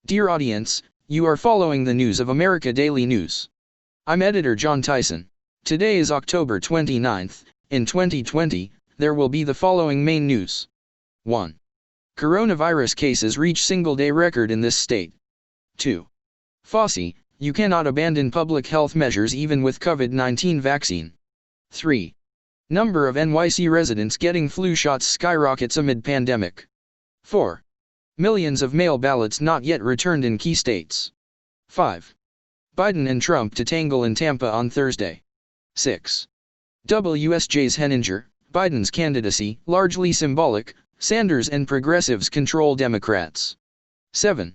Dear audience, you are following the News of America Daily News. I'm editor John Tyson. Today is October 29th. In 2020, there will be the following main news. 1. Coronavirus cases reach single-day record in this state. 2. Fauci, you cannot abandon public health measures even with COVID-19 vaccine. 3. Number of NYC residents getting flu shots skyrockets amid pandemic. 4. Millions of mail ballots not yet returned in key states. 5. Biden and Trump to tangle in Tampa on Thursday. 6. WSJ's Henninger, Biden's candidacy, largely symbolic, Sanders and progressives control Democrats. 7.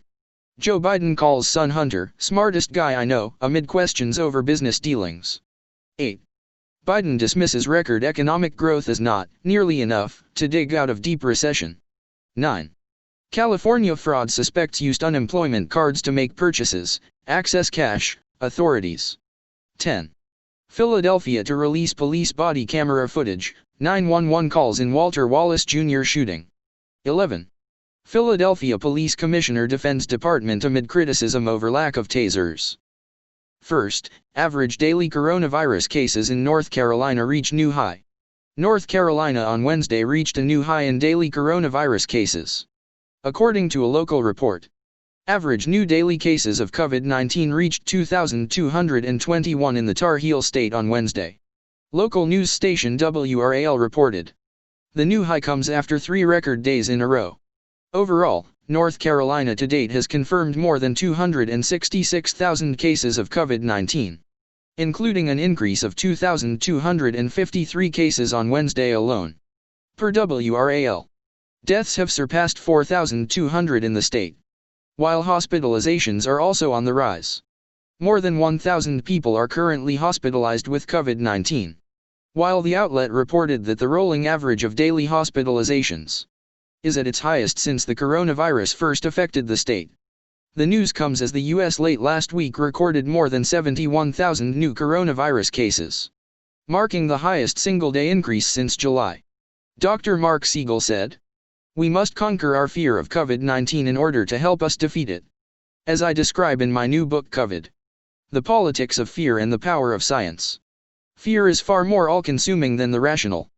Joe Biden calls son Hunter, smartest guy I know, amid questions over business dealings. 8. Biden dismisses record economic growth as not nearly enough to dig out of deep recession. 9. California fraud suspects used unemployment cards to make purchases, access cash, authorities. 10. Philadelphia to release police body camera footage, 911 calls in Walter Wallace Jr. shooting. 11. Philadelphia Police Commissioner defends department amid criticism over lack of tasers. First, average daily coronavirus cases in North Carolina reach new high. North Carolina on Wednesday reached a new high in daily coronavirus cases. According to a local report, average new daily cases of COVID-19 reached 2,221 in the Tar Heel state on Wednesday. Local news station WRAL reported. The new high comes after 3 record days in a row. Overall, North Carolina to date has confirmed more than 266,000 cases of COVID-19, including an increase of 2,253 cases on Wednesday alone. Per WRAL, deaths have surpassed 4,200 in the state, while hospitalizations are also on the rise. More than 1,000 people are currently hospitalized with COVID-19, while the outlet reported that the rolling average of daily hospitalizations is at its highest since the coronavirus first affected the state. The news comes as the U.S. late last week recorded more than 71,000 new coronavirus cases, marking the highest single-day increase since July. Dr. Mark Siegel said, "We must conquer our fear of COVID-19 in order to help us defeat it. As I describe in my new book COVID, The Politics of Fear and the Power of Science. Fear is far more all-consuming than the rational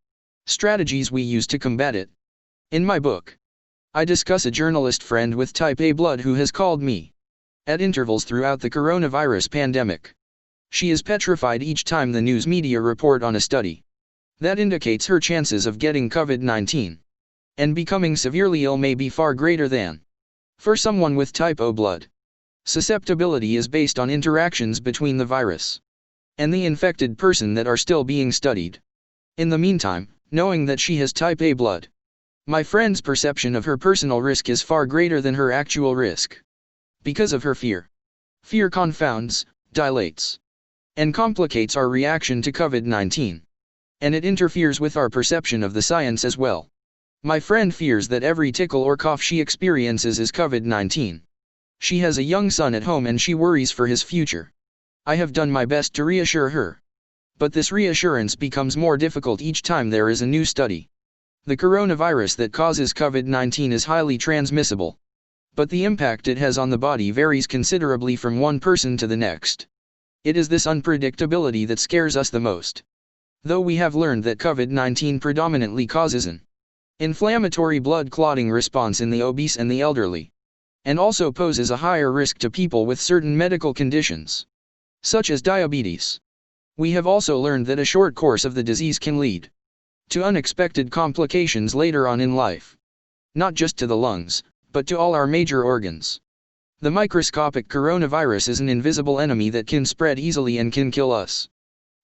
strategies we use to combat it. In my book, I discuss a journalist friend with type A blood who has called me at intervals throughout the coronavirus pandemic. She is petrified each time the news media report on a study that indicates her chances of getting COVID-19 and becoming severely ill may be far greater than for someone with type O blood. Susceptibility is based on interactions between the virus and the infected person that are still being studied. In the meantime, knowing that she has type A blood, my friend's perception of her personal risk is far greater than her actual risk. Because of her fear. Fear confounds, dilates, and complicates our reaction to COVID-19. And it interferes with our perception of the science as well. My friend fears that every tickle or cough she experiences is COVID-19. She has a young son at home and she worries for his future. I have done my best to reassure her. But this reassurance becomes more difficult each time there is a new study. The coronavirus that causes COVID-19 is highly transmissible, but the impact it has on the body varies considerably from one person to the next. It is this unpredictability that scares us the most. Though we have learned that COVID-19 predominantly causes an inflammatory blood clotting response in the obese and the elderly, and also poses a higher risk to people with certain medical conditions, such as diabetes. We have also learned that a short course of the disease can lead to unexpected complications later on in life. Not just to the lungs, but to all our major organs. The microscopic coronavirus is an invisible enemy that can spread easily and can kill us.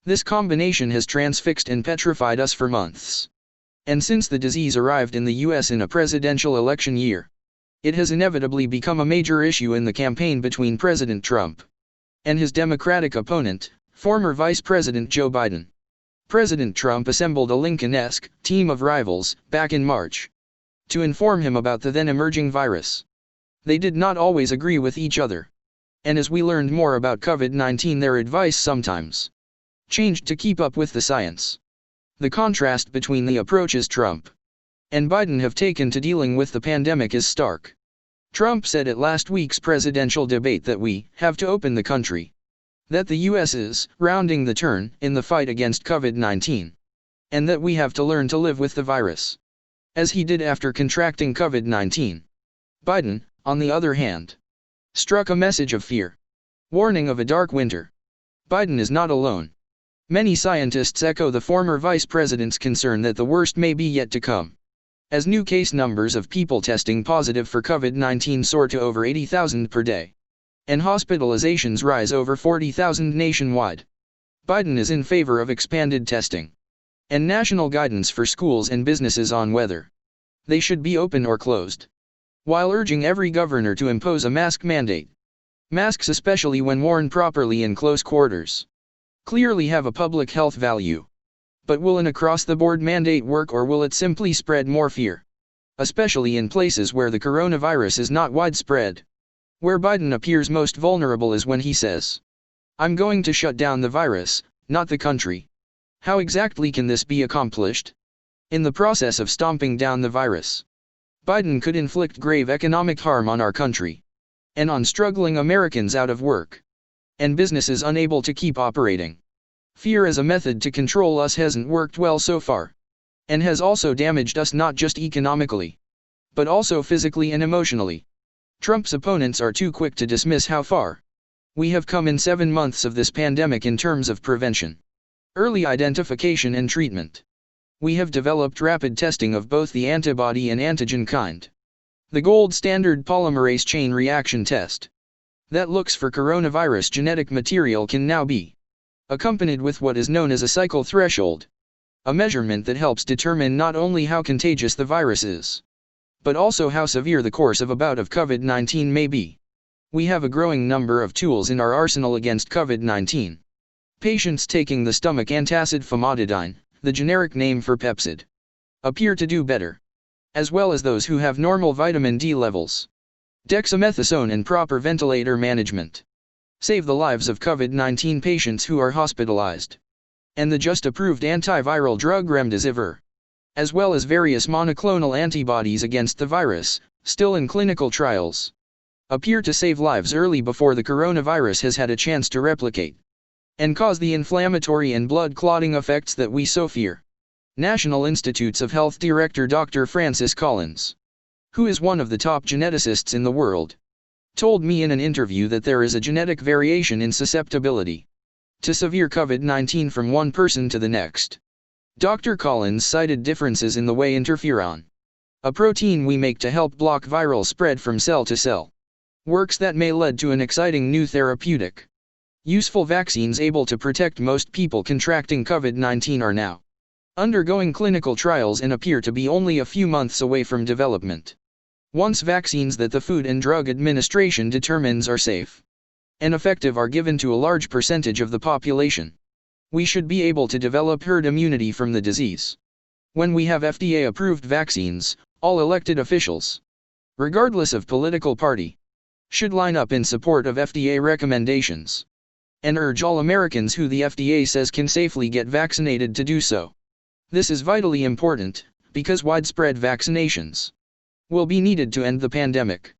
This combination has transfixed and petrified us for months. And since the disease arrived in the US in a presidential election year, it has inevitably become a major issue in the campaign between President Trump and his Democratic opponent, former Vice President Joe Biden. President Trump assembled a Lincoln-esque team of rivals back in March to inform him about the then emerging virus. They did not always agree with each other, and as we learned more about COVID-19, their advice sometimes changed to keep up with the science. The contrast between the approaches Trump and Biden have taken to dealing with the pandemic is stark. Trump said at last week's presidential debate that we have to open the country. That the US is rounding the turn in the fight against COVID-19. And that we have to learn to live with the virus. As he did after contracting COVID-19. Biden, on the other hand, struck a message of fear. Warning of a dark winter. Biden is not alone. Many scientists echo the former vice president's concern that the worst may be yet to come. As new case numbers of people testing positive for COVID-19 soar to over 80,000 per day, and hospitalizations rise over 40,000 nationwide, Biden is in favor of expanded testing and national guidance for schools and businesses on whether they should be open or closed, while urging every governor to impose a mask mandate. Masks, especially when worn properly in close quarters, clearly have a public health value. But will an across-the-board mandate work, or will it simply spread more fear? Especially in places where the coronavirus is not widespread. Where Biden appears most vulnerable is when he says, "I'm going to shut down the virus, not the country." How exactly can this be accomplished? In the process of stomping down the virus, Biden could inflict grave economic harm on our country, and on struggling Americans out of work, and businesses unable to keep operating. Fear as a method to control us hasn't worked well so far, and has also damaged us not just economically, but also physically and emotionally. Trump's opponents are too quick to dismiss how far we have come in 7 months of this pandemic in terms of prevention, early identification and treatment. We have developed rapid testing of both the antibody and antigen kind. The gold standard polymerase chain reaction test that looks for coronavirus genetic material can now be accompanied with what is known as a cycle threshold, a measurement that helps determine not only how contagious the virus is, but also how severe the course of a bout of COVID-19 may be. We have a growing number of tools in our arsenal against COVID-19. Patients taking the stomach antacid famotidine, the generic name for Pepcid, appear to do better, as well as those who have normal vitamin D levels. Dexamethasone and proper ventilator management save the lives of COVID-19 patients who are hospitalized. And the just approved antiviral drug remdesivir, as well as various monoclonal antibodies against the virus, still in clinical trials, appear to save lives early before the coronavirus has had a chance to replicate and cause the inflammatory and blood clotting effects that we so fear. National Institutes of Health Director Dr. Francis Collins, who is one of the top geneticists in the world, told me in an interview that there is a genetic variation in susceptibility to severe COVID-19 from one person to the next. Dr. Collins cited differences in the way interferon, a protein we make to help block viral spread from cell to cell, works that may lead to an exciting new therapeutic. Useful vaccines able to protect most people contracting COVID-19 are now undergoing clinical trials and appear to be only a few months away from development. Once vaccines that the Food and Drug Administration determines are safe and effective are given to a large percentage of the population, we should be able to develop herd immunity from the disease. When we have FDA-approved vaccines, all elected officials, regardless of political party, should line up in support of FDA recommendations and urge all Americans who the FDA says can safely get vaccinated to do so. This is vitally important, because widespread vaccinations will be needed to end the pandemic.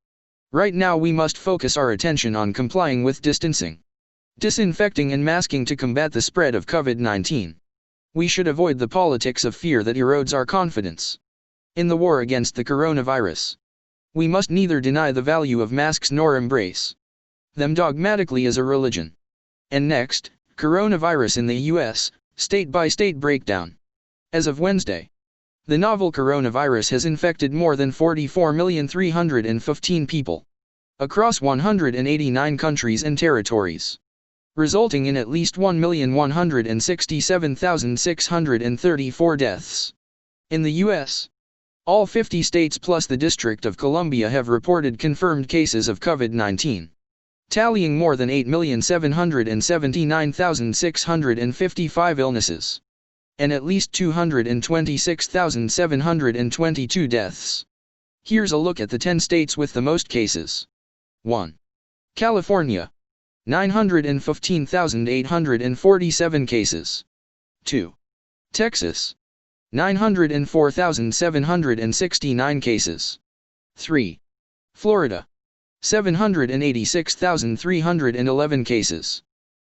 Right now we must focus our attention on complying with distancing, disinfecting and masking to combat the spread of COVID-19. We should avoid the politics of fear that erodes our confidence in the war against the coronavirus. We must neither deny the value of masks nor embrace them dogmatically as a religion. And next, coronavirus in the US, state-by-state breakdown. As of Wednesday, the novel coronavirus has infected more than 44,315 people across 189 countries and territories, resulting in at least 1,167,634 deaths. In the U.S., all 50 states plus the District of Columbia have reported confirmed cases of COVID-19, tallying more than 8,779,655 illnesses, and at least 226,722 deaths. Here's a look at the 10 states with the most cases. 1. California, 915,847 cases. 2. Texas, 904,769 cases. 3. Florida. 786,311 cases.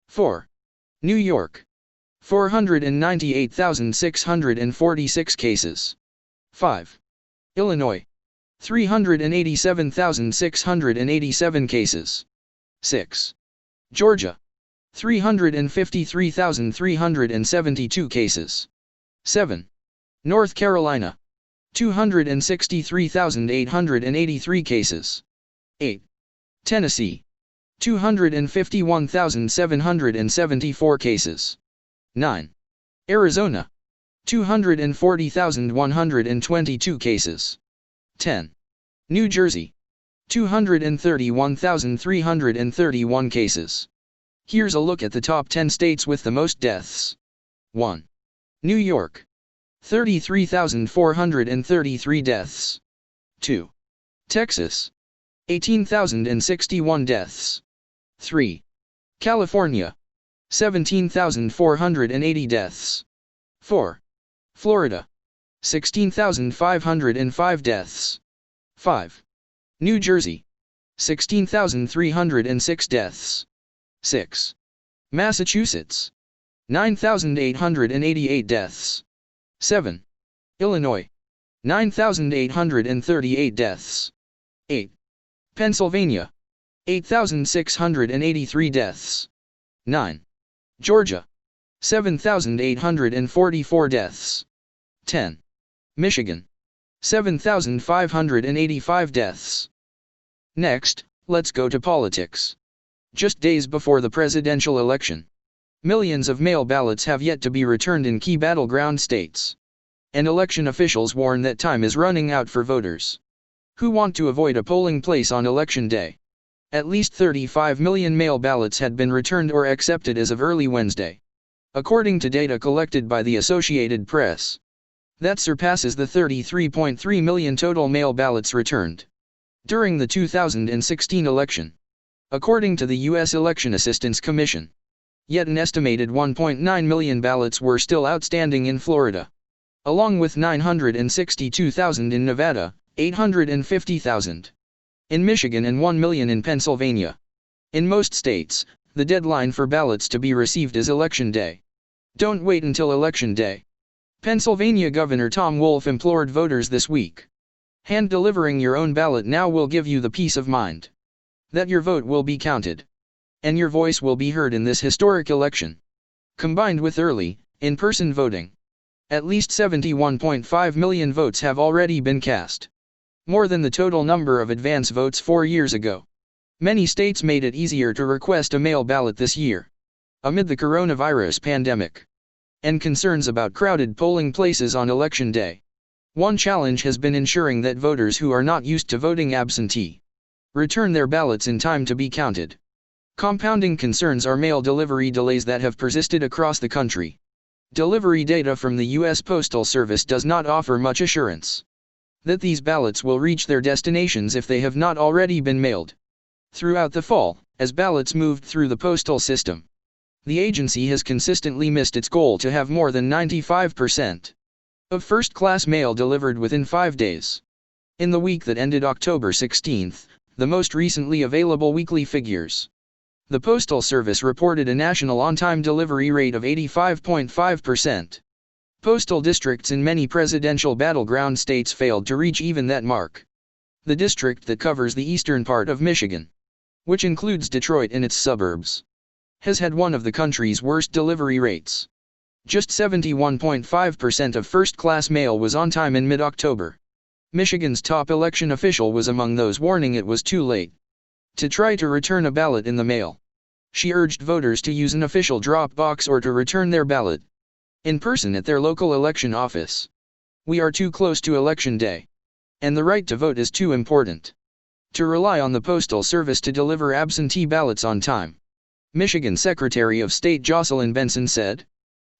4. New York. 498,646 cases. 5. Illinois. 387,687 cases. 6. Georgia. 353,372 cases. 7. North Carolina. 263,883 cases. 8. Tennessee. 251,774 cases. 9. Arizona. 240,122 cases. 10. New Jersey. 231,331 cases. Here's a look at the top 10 states with the most deaths. 1. New York. 33,433 deaths. 2. Texas. 18,061 deaths. 3. California. 17,480 deaths. 4. Florida. 16,505 deaths. 5. New Jersey. 16,306 deaths. 6. Massachusetts. 9,888 deaths. 7. Illinois. 9,838 deaths. 8. Pennsylvania. 8,683 deaths. 9. Georgia. 7,844 deaths. 10. Michigan. 7,585 deaths. Next, let's go to politics. Just days before the presidential election, millions of mail ballots have yet to be returned in key battleground states. And election officials warn that time is running out for voters who want to avoid a polling place on election day. At least 35 million mail ballots had been returned or accepted as of early Wednesday, according to data collected by the Associated Press. That surpasses the 33.3 million total mail ballots returned during the 2016 election, according to the U.S. Election Assistance Commission. Yet an estimated 1.9 million ballots were still outstanding in Florida, along with 962,000 in Nevada, 850,000 in Michigan and 1 million in Pennsylvania. In most states, the deadline for ballots to be received is Election Day. Don't wait until Election Day. Pennsylvania Governor Tom Wolf implored voters this week. Hand-delivering your own ballot now will give you the peace of mind that your vote will be counted, and your voice will be heard in this historic election. Combined with early, in-person voting, at least 71.5 million votes have already been cast, more than the total number of advance votes 4 years ago. Many states made it easier to request a mail ballot this year, amid the coronavirus pandemic and concerns about crowded polling places on Election Day. One challenge has been ensuring that voters who are not used to voting absentee return their ballots in time to be counted. Compounding concerns are mail delivery delays that have persisted across the country. Delivery data from the U.S. Postal Service does not offer much assurance that these ballots will reach their destinations if they have not already been mailed. Throughout the fall, as ballots moved through the postal system, the agency has consistently missed its goal to have more than 95% of first-class mail delivered within 5 days. In the week that ended October 16, the most recently available weekly figures, the Postal Service reported a national on-time delivery rate of 85.5%. Postal districts in many presidential battleground states failed to reach even that mark. The district that covers the eastern part of Michigan, which includes Detroit and its suburbs, has had one of the country's worst delivery rates. Just 71.5% of first-class mail was on time in mid-October. Michigan's top election official was among those warning it was too late to try to return a ballot in the mail. She urged voters to use an official drop box or to return their ballot in person at their local election office. We are too close to Election Day, and the right to vote is too important to rely on the Postal Service to deliver absentee ballots on time, Michigan Secretary of State Jocelyn Benson said.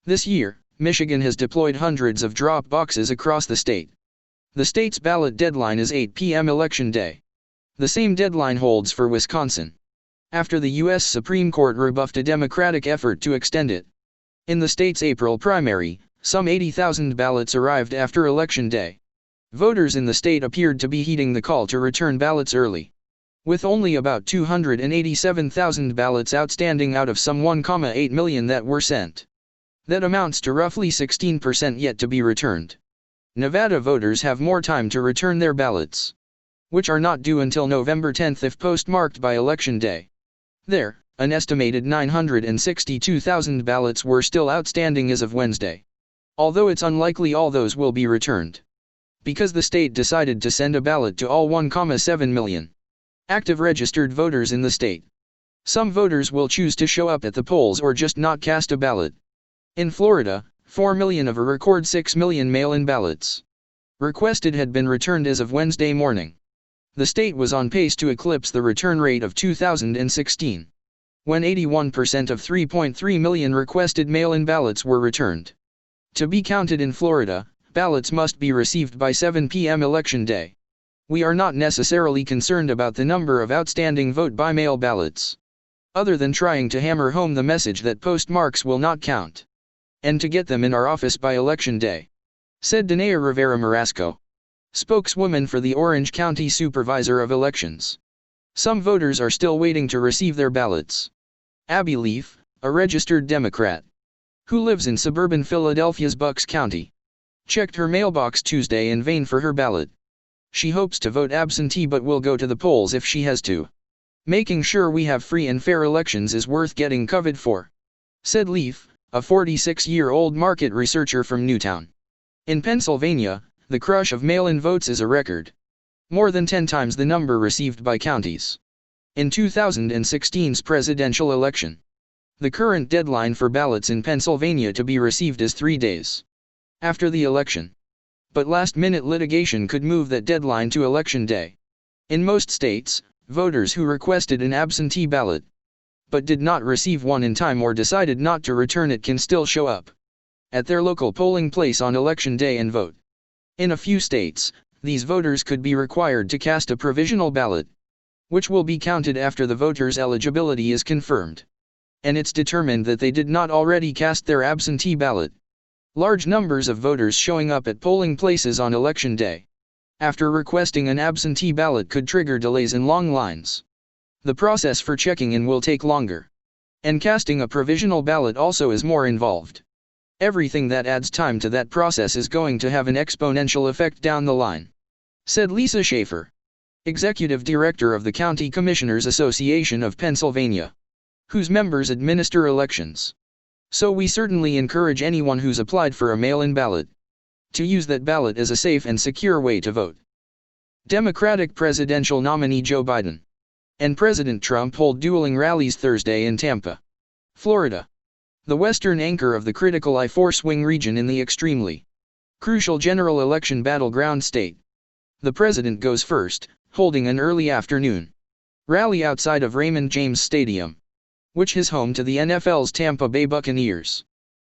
This year, Michigan has deployed hundreds of drop boxes across the state. The state's ballot deadline is 8 p.m. Election Day. The same deadline holds for Wisconsin, after the U.S. Supreme Court rebuffed a Democratic effort to extend it. In the state's April primary, some 80,000 ballots arrived after Election Day. Voters in the state appeared to be heeding the call to return ballots early. With only about 287,000 ballots outstanding out of some 1,8 million that were sent. That amounts to roughly 16% yet to be returned. Nevada voters have more time to return their ballots, which are not due until November 10 if postmarked by Election Day. There, an estimated 962,000 ballots were still outstanding as of Wednesday. Although it's unlikely all those will be returned, because the state decided to send a ballot to all 1,7 million active registered voters in the state. Some voters will choose to show up at the polls or just not cast a ballot. In Florida, 4 million of a record 6 million mail-in ballots requested had been returned as of Wednesday morning. The state was on pace to eclipse the return rate of 2016, when 81% of 3.3 million requested mail-in ballots were returned. To be counted in Florida, ballots must be received by 7 p.m. Election Day. We are not necessarily concerned about the number of outstanding vote-by-mail ballots, other than trying to hammer home the message that postmarks will not count, and to get them in our office by Election Day, said Danea Rivera Marasco, spokeswoman for the Orange County Supervisor of Elections. Some voters are still waiting to receive their ballots. Abby Leaf, a registered Democrat, who lives in suburban Philadelphia's Bucks County, checked her mailbox Tuesday in vain for her ballot. She hopes to vote absentee but will go to the polls if she has to. Making sure we have free and fair elections is worth getting covered for, said Leaf, a 46-year-old market researcher from Newtown. In Pennsylvania, the crush of mail-in votes is a record, more than 10 times the number received by counties. In 2016's presidential election, the current deadline for ballots in Pennsylvania to be received is 3 days after the election. But last-minute litigation could move that deadline to Election Day. In most states, voters who requested an absentee ballot, but did not receive one in time or decided not to return it can still show up at their local polling place on Election Day and vote. In a few states, these voters could be required to cast a provisional ballot, which will be counted after the voter's eligibility is confirmed, and it's determined that they did not already cast their absentee ballot. Large numbers of voters showing up at polling places on Election Day after requesting an absentee ballot could trigger delays and long lines. The process for checking in will take longer, and casting a provisional ballot also is more involved. Everything that adds time to that process is going to have an exponential effect down the line, said Lisa Schaefer, executive director of the County Commissioners Association of Pennsylvania, whose members administer elections. So we certainly encourage anyone who's applied for a mail-in ballot to use that ballot as a safe and secure way to vote. Democratic presidential nominee Joe Biden and President Trump hold dueling rallies Thursday in Tampa, Florida, the western anchor of the critical I-4 swing region in the extremely crucial general election battleground state. The president goes first, holding an early afternoon rally outside of Raymond James Stadium, which is home to the NFL's Tampa Bay Buccaneers.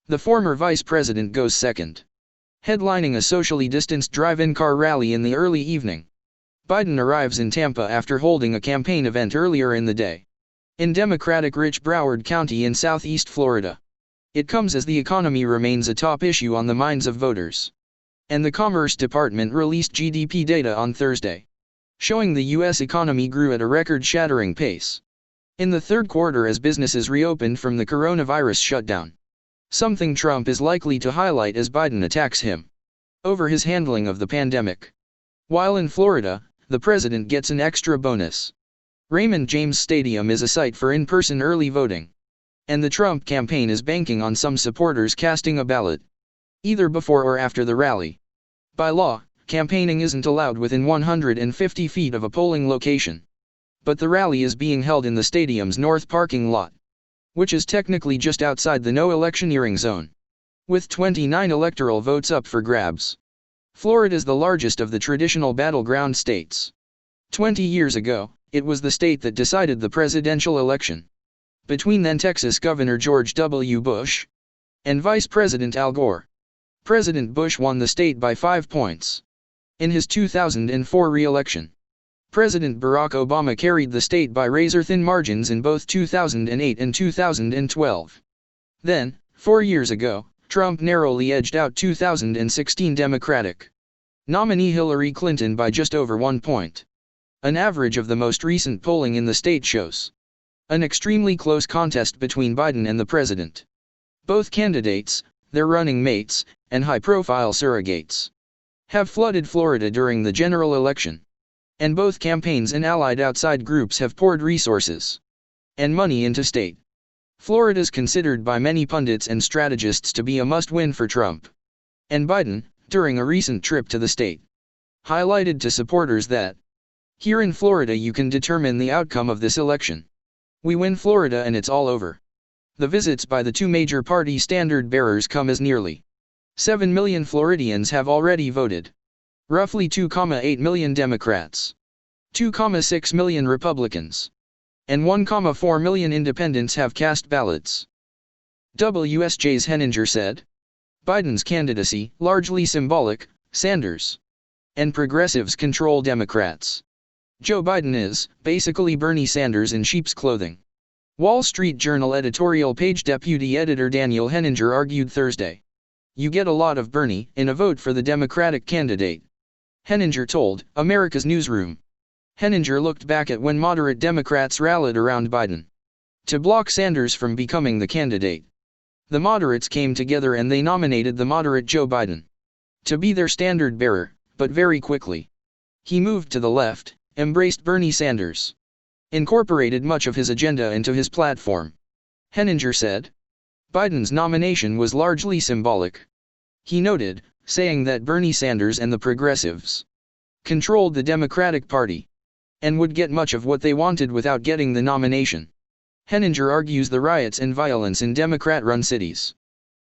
The former vice president goes second, headlining a socially distanced drive-in car rally in the early evening. Biden arrives in Tampa after holding a campaign event earlier in the day in Democratic-rich Broward County in southeast Florida. It comes as the economy remains a top issue on the minds of voters, and the Commerce Department released GDP data on Thursday, showing the U.S. economy grew at a record-shattering pace in the third quarter as businesses reopened from the coronavirus shutdown, something Trump is likely to highlight as Biden attacks him over his handling of the pandemic. While in Florida, the president gets an extra bonus. Raymond James Stadium is a site for in-person early voting, and the Trump campaign is banking on some supporters casting a ballot, either before or after the rally. By law, campaigning isn't allowed within 150 feet of a polling location, but the rally is being held in the stadium's north parking lot, which is technically just outside the no electioneering zone, with 29 electoral votes up for grabs. Florida is the largest of the traditional battleground states. 20 years ago, it was the state that decided the presidential election between then Texas Governor George W. Bush and Vice President Al Gore. President Bush won the state by 5 points in his 2004 re-election. President Barack Obama carried the state by razor-thin margins in both 2008 and 2012. Then, 4 years ago, Trump narrowly edged out 2016 Democratic Nominee Hillary Clinton by just over 1 point. An average of the most recent polling in the state shows an extremely close contest between Biden and the president. Both candidates, their running mates, and high-profile surrogates have flooded Florida during the general election. And both campaigns and allied outside groups have poured resources and money into state. Florida is considered by many pundits and strategists to be a must-win for Trump and Biden, during a recent trip to the state, highlighted to supporters that, "Here in Florida you can determine the outcome of this election. We win Florida and it's all over." The visits by the two major party standard-bearers come as nearly 7 million Floridians have already voted. Roughly 2.8 million Democrats, 2.6 million Republicans, and 1.4 million independents have cast ballots. WSJ's Henninger said, "Biden's candidacy, largely symbolic, Sanders and progressives control Democrats. Joe Biden is, basically Bernie Sanders in sheep's clothing." Wall Street Journal editorial page deputy editor Daniel Henninger argued Thursday. "You get a lot of Bernie in a vote for the Democratic candidate," Henninger told America's Newsroom. Henninger looked back at when moderate Democrats rallied around Biden to block Sanders from becoming the candidate. The moderates came together and they nominated the moderate Joe Biden to be their standard-bearer, but very quickly he moved to the left, embraced Bernie Sanders, incorporated much of his agenda into his platform. Henninger said, "Biden's nomination was largely symbolic," he noted, saying that Bernie Sanders and the progressives controlled the Democratic Party and would get much of what they wanted without getting the nomination. Henninger argues the riots and violence in Democrat-run cities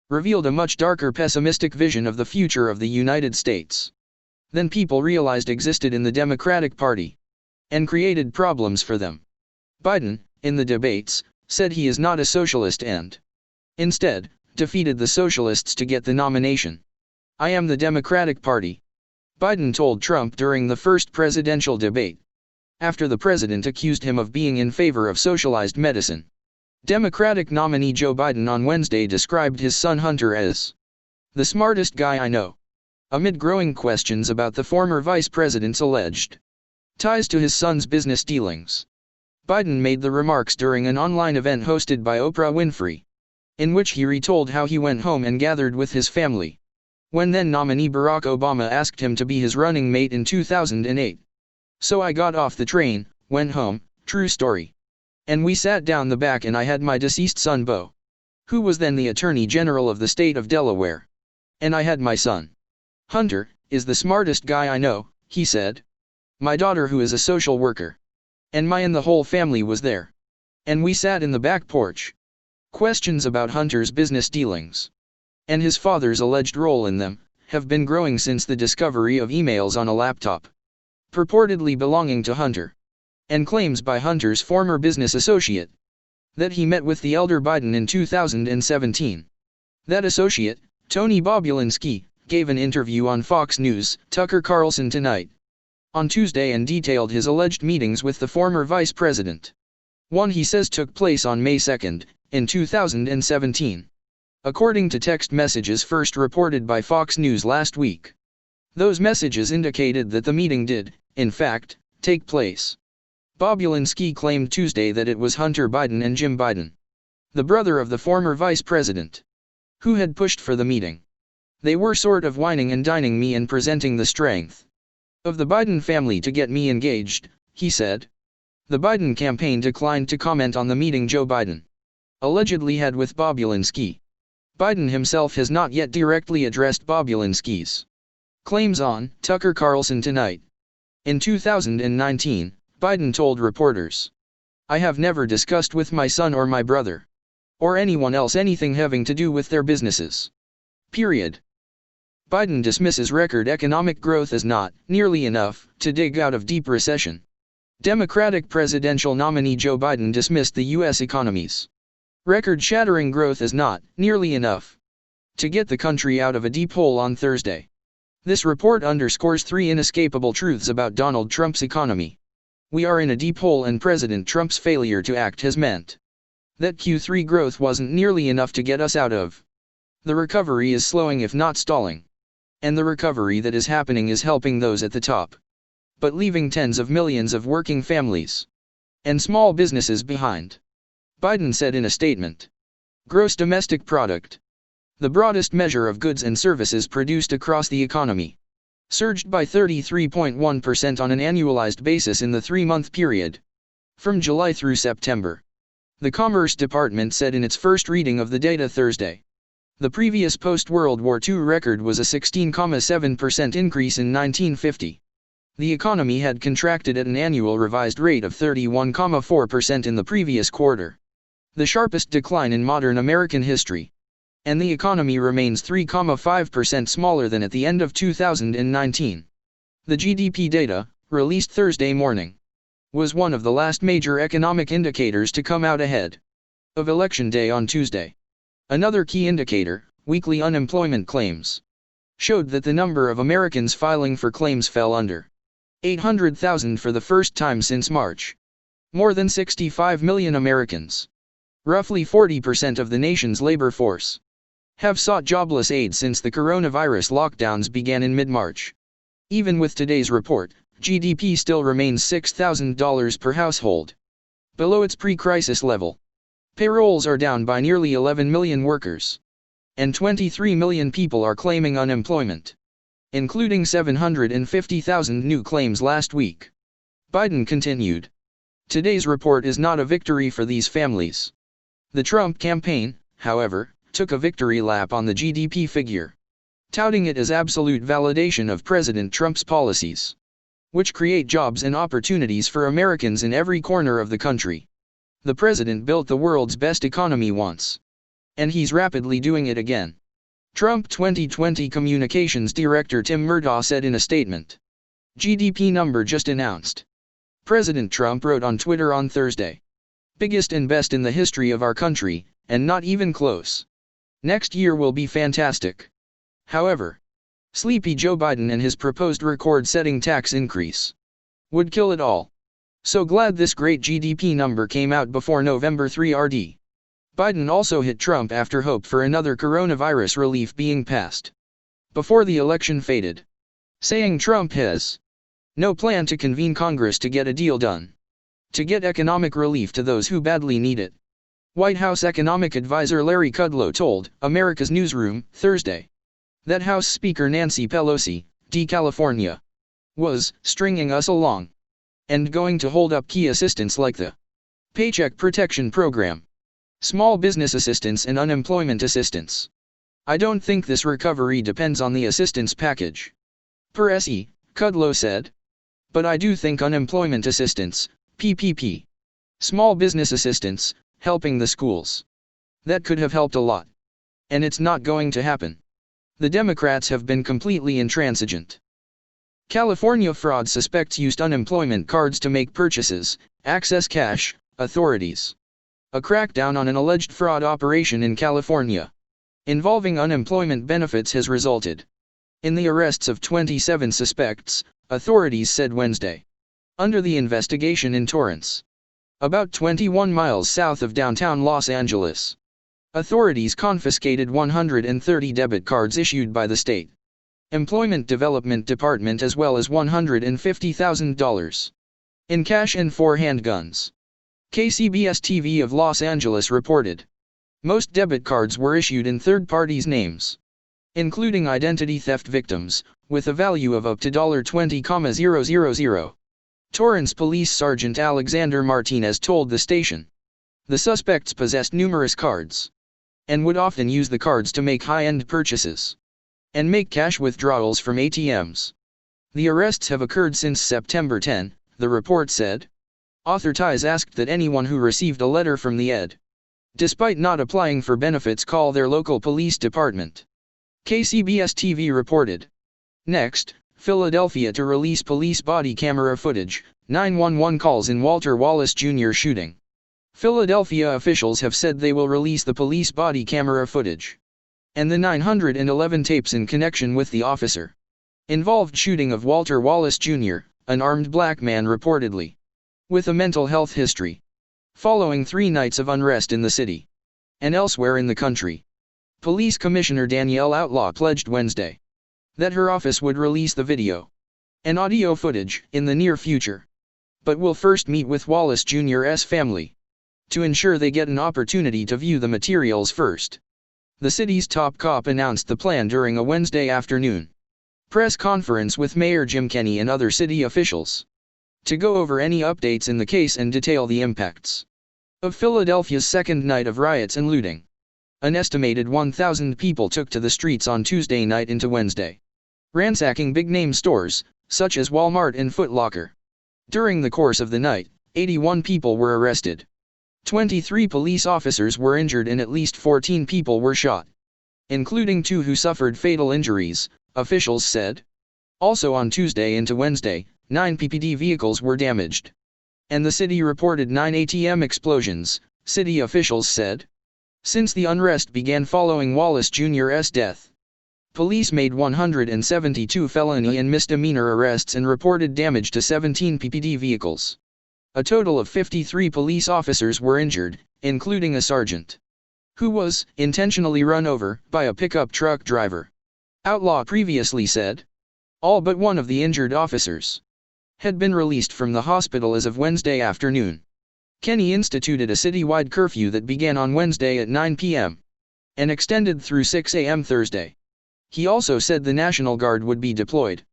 revealed a much darker, pessimistic vision of the future of the United States than people realized existed in the Democratic Party, and created problems for them. Biden, in the debates, said he is not a socialist and, instead, defeated the socialists to get the nomination. "I am the Democratic Party," Biden told Trump during the first presidential debate, after the president accused him of being in favor of socialized medicine. Democratic nominee Joe Biden on Wednesday described his son Hunter as "the smartest guy I know," amid growing questions about the former vice president's alleged ties to his son's business dealings. Biden made the remarks during an online event hosted by Oprah Winfrey, in which he retold how he went home and gathered with his family when then-nominee Barack Obama asked him to be his running mate in 2008. "So I got off the train, went home, true story. And we sat down the back and I had my deceased son Beau, who was then the Attorney General of the state of Delaware. And I had my son. Hunter is the smartest guy I know," he said. "My daughter who is a social worker. And the whole family was there. And we sat in the back porch." Questions about Hunter's business dealings and his father's alleged role in them have been growing since the discovery of emails on a laptop purportedly belonging to Hunter, and claims by Hunter's former business associate that he met with the elder Biden in 2017. That associate, Tony Bobulinski, gave an interview on Fox News' Tucker Carlson Tonight on Tuesday and detailed his alleged meetings with the former vice president. One he says took place on May 2, in 2017. According to text messages first reported by Fox News last week, those messages indicated that the meeting did, in fact, take place. Bobulinski claimed Tuesday that it was Hunter Biden and Jim Biden, the brother of the former vice president, who had pushed for the meeting. "They were sort of whining and dining me and presenting the strength of the Biden family to get me engaged," he said. The Biden campaign declined to comment on the meeting Joe Biden allegedly had with Bobulinski. Biden himself has not yet directly addressed Bobulinski's claims on Tucker Carlson Tonight. In 2019, Biden told reporters, "I have never discussed with my son or my brother, or anyone else anything having to do with their businesses. Period." Biden dismisses record economic growth as not nearly enough to dig out of deep recession. Democratic presidential nominee Joe Biden dismissed the U.S. economy's record-shattering growth as not nearly enough to get the country out of a deep hole on Thursday. This report underscores three inescapable truths about Donald Trump's economy. We are in a deep hole, and President Trump's failure to act has meant that Q3 growth wasn't nearly enough to get us out of. The recovery is slowing if not stalling. And the recovery that is happening is helping those at the top, but leaving tens of millions of working families and small businesses behind. Biden said in a statement. Gross domestic product, the broadest measure of goods and services produced across the economy, surged by 33.1% on an annualized basis in the 3-month period, from July through September. The Commerce Department said in its first reading of the data Thursday. The previous post-World War II record was a 16.7% increase in 1950. The economy had contracted at an annual revised rate of 31.4% in the previous quarter, the sharpest decline in modern American history. And the economy remains 3.5% smaller than at the end of 2019. The GDP data, released Thursday morning, was one of the last major economic indicators to come out ahead of Election Day on Tuesday. Another key indicator, weekly unemployment claims, showed that the number of Americans filing for claims fell under 800,000 for the first time since March. More than 65 million Americans, roughly 40% of the nation's labor force, have sought jobless aid since the coronavirus lockdowns began in mid-March. Even with today's report, GDP still remains $6,000 per household, below its pre-crisis level. Payrolls are down by nearly 11 million workers, and 23 million people are claiming unemployment, including 750,000 new claims last week. Biden continued. Today's report is not a victory for these families. The Trump campaign, however, took a victory lap on the GDP figure, touting it as absolute validation of President Trump's policies, which create jobs and opportunities for Americans in every corner of the country. The president built the world's best economy once, and he's rapidly doing it again. Trump 2020 Communications Director Tim Murtaugh said in a statement. GDP number just announced. President Trump wrote on Twitter on Thursday. Biggest and best in the history of our country, and not even close. Next year will be fantastic. However, sleepy Joe Biden and his proposed record-setting tax increase would kill it all. So glad this great GDP number came out before November 3 RD. Biden also hit Trump after hope for another coronavirus relief being passed before the election faded, saying Trump has no plan to convene Congress to get a deal done to get economic relief to those who badly need it. White House economic advisor Larry Kudlow told America's Newsroom Thursday that House Speaker Nancy Pelosi, D. California, was stringing us along and going to hold up key assistance like the Paycheck Protection Program, small business assistance and unemployment assistance. I don't think this recovery depends on the assistance package, per SE, Kudlow said. But I do think unemployment assistance, PPP, small business assistance, helping the schools, that could have helped a lot. And it's not going to happen. The Democrats have been completely intransigent. California fraud suspects used unemployment cards to make purchases, access cash, authorities. A crackdown on an alleged fraud operation in California involving unemployment benefits has resulted in the arrests of 27 suspects, authorities said Wednesday. Under the investigation in Torrance, about 21 miles south of downtown Los Angeles, authorities confiscated 130 debit cards issued by the state Employment Development Department as well as $150,000 in cash and 4 handguns. KCBS-TV of Los Angeles reported. Most debit cards were issued in third parties' names, including identity theft victims, with a value of up to $20,000. Torrance Police Sergeant Alexander Martinez told the station. The suspects possessed numerous cards and would often use the cards to make high-end purchases and make cash withdrawals from ATMs. The arrests have occurred since September 10, the report said. Authorities asked that anyone who received a letter from the ED, despite not applying for benefits, call their local police department. KCBS-TV reported. Next, Philadelphia to release police body camera footage, 911 calls in Walter Wallace Jr. shooting. Philadelphia officials have said they will release the police body camera footage and the 911 tapes in connection with the officer-involved shooting of Walter Wallace Jr., an armed black man reportedly with a mental health history, following 3 nights of unrest in the city and elsewhere in the country. Police Commissioner Danielle Outlaw pledged Wednesday that her office would release the video and audio footage in the near future, but will first meet with Wallace Jr.'s family to ensure they get an opportunity to view the materials first. The city's top cop announced the plan during a Wednesday afternoon press conference with Mayor Jim Kenney and other city officials to go over any updates in the case and detail the impacts of Philadelphia's second night of riots and looting. An estimated 1,000 people took to the streets on Tuesday night into Wednesday, ransacking big-name stores, such as Walmart and Foot Locker. During the course of the night, 81 people were arrested. 23 police officers were injured and at least 14 people were shot, including 2 who suffered fatal injuries, officials said. Also on Tuesday into Wednesday, 9 PPD vehicles were damaged, and the city reported 9 ATM explosions, city officials said. Since the unrest began following Wallace Jr.'s death, police made 172 felony and misdemeanor arrests and reported damage to 17 PPD vehicles. A total of 53 police officers were injured, including a sergeant who was intentionally run over by a pickup truck driver. Outlaw previously said all but one of the injured officers had been released from the hospital as of Wednesday afternoon. Kenney instituted a citywide curfew that began on Wednesday at 9 p.m. and extended through 6 a.m. Thursday. He also said the National Guard would be deployed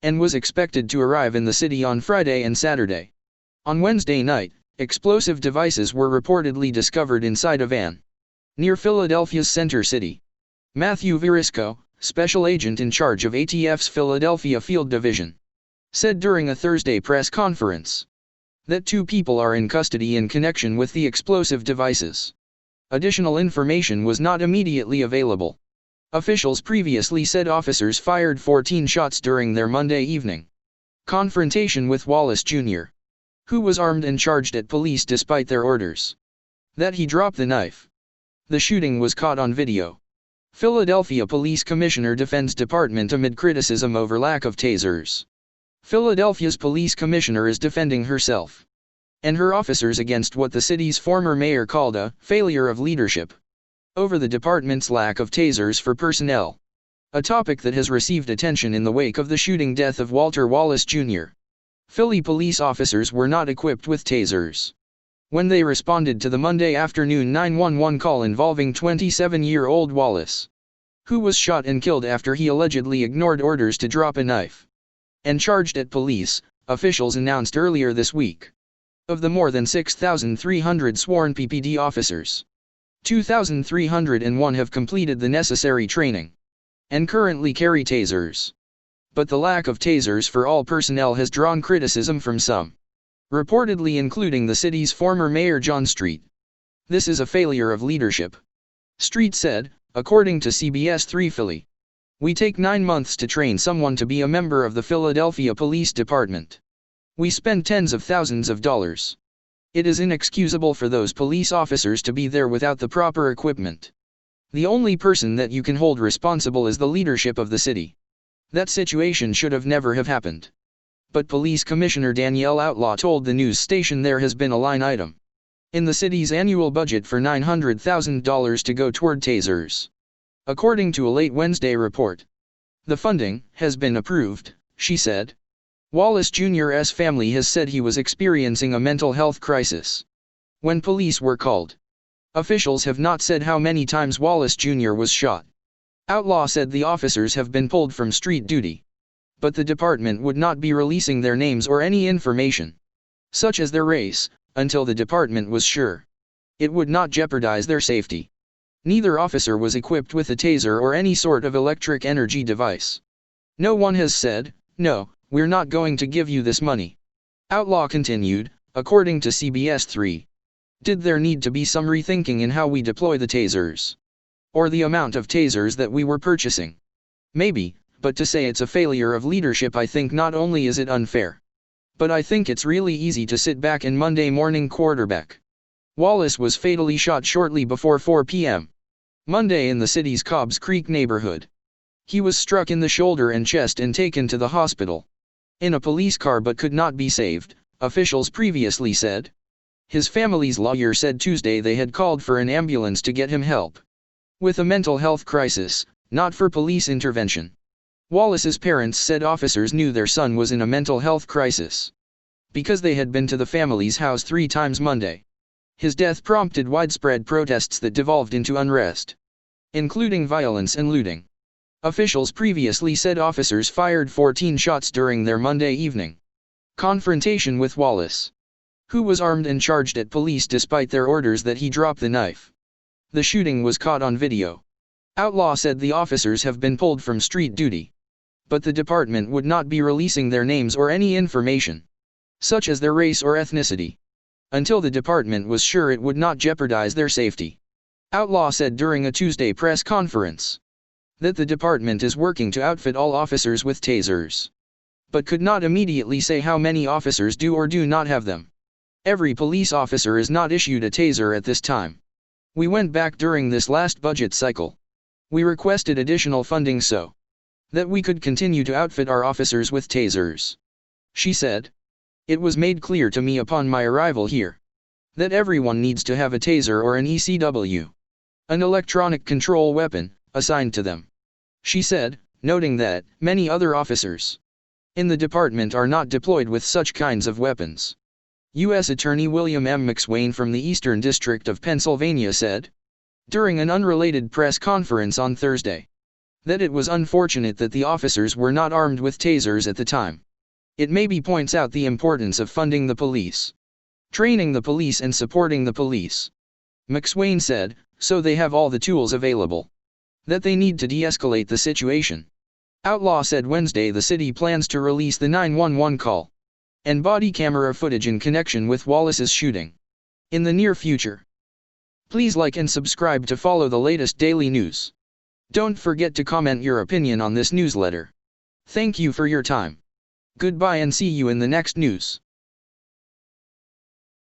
and was expected to arrive in the city on Friday and Saturday. On Wednesday night, explosive devices were reportedly discovered inside a van near Philadelphia's Center City. Matthew Verisco, special agent in charge of ATF's Philadelphia Field Division, said during a Thursday press conference that 2 people are in custody in connection with the explosive devices. Additional information was not immediately available. Officials previously said officers fired 14 shots during their Monday evening confrontation with Wallace Jr., who was armed and charged at police despite their orders that he drop the knife. The shooting was caught on video. Philadelphia Police Commissioner defends department amid criticism over lack of tasers. Philadelphia's police commissioner is defending herself and her officers against what the city's former mayor called a failure of leadership over the department's lack of tasers for personnel, a topic that has received attention in the wake of the shooting death of Walter Wallace Jr. Philly police officers were not equipped with tasers when they responded to the Monday afternoon 911 call involving 27-year-old Wallace, who was shot and killed after he allegedly ignored orders to drop a knife and charged at police, officials announced earlier this week. Of the more than 6,300 sworn PPD officers, 2,301 have completed the necessary training and currently carry tasers. But the lack of tasers for all personnel has drawn criticism from some, reportedly including the city's former mayor John Street. This is a failure of leadership, Street said, according to CBS 3 Philly. We take 9 months to train someone to be a member of the Philadelphia Police Department. We spend tens of thousands of dollars. It is inexcusable for those police officers to be there without the proper equipment. The only person that you can hold responsible is the leadership of the city. That situation should have never have happened. But Police Commissioner Danielle Outlaw told the news station there has been a line item in the city's annual budget for $900,000 to go toward tasers. According to a late Wednesday report, the funding has been approved, she said. Wallace Jr.'s family has said he was experiencing a mental health crisis when police were called. Officials have not said how many times Wallace Jr. was shot. Outlaw said the officers have been pulled from street duty, but the department would not be releasing their names or any information, such as their race, until the department was sure it would not jeopardize their safety. Neither officer was equipped with a taser or any sort of electric energy device. No one has said, "No, we're not going to give you this money." Outlaw continued, according to CBS 3. Did there need to be some rethinking in how we deploy the tasers? Or the amount of tasers that we were purchasing? Maybe, but to say it's a failure of leadership, I think not only is it unfair, but I think it's really easy to sit back and Monday morning quarterback. Wallace was fatally shot shortly before 4 p.m. Monday in the city's Cobbs Creek neighborhood. He was struck in the shoulder and chest and taken to the hospital in a police car but could not be saved, officials previously said. His family's lawyer said Tuesday they had called for an ambulance to get him help with a mental health crisis, not for police intervention. Wallace's parents said officers knew their son was in a mental health crisis because they had been to the family's house 3 times Monday. His death prompted widespread protests that devolved into unrest, including violence and looting. Officials previously said officers fired 14 shots during their Monday evening confrontation with Wallace, who was armed and charged at police despite their orders that he drop the knife. The shooting was caught on video. Outlaw said the officers have been pulled from street duty, but the department would not be releasing their names or any information, such as their race or ethnicity, until the department was sure it would not jeopardize their safety. Outlaw said during a Tuesday press conference that the department is working to outfit all officers with tasers, but could not immediately say how many officers do or do not have them. Every police officer is not issued a taser at this time. We went back during this last budget cycle. We requested additional funding so that we could continue to outfit our officers with tasers, she said. It was made clear to me upon my arrival here that everyone needs to have a taser or an ECW, an electronic control weapon, assigned to them, she said, noting that many other officers in the department are not deployed with such kinds of weapons. U.S. Attorney William M. McSwain from the Eastern District of Pennsylvania said, during an unrelated press conference on Thursday, that it was unfortunate that the officers were not armed with tasers at the time. It maybe points out the importance of funding the police, training the police and supporting the police, McSwain said, so they have all the tools available that they need to de-escalate the situation. Outlaw said Wednesday the city plans to release the 911 call and body camera footage in connection with Wallace's shooting in the near future. Please like and subscribe to follow the latest daily news. Don't forget to comment your opinion on this newsletter. Thank you for your time. Goodbye and see you in the next news.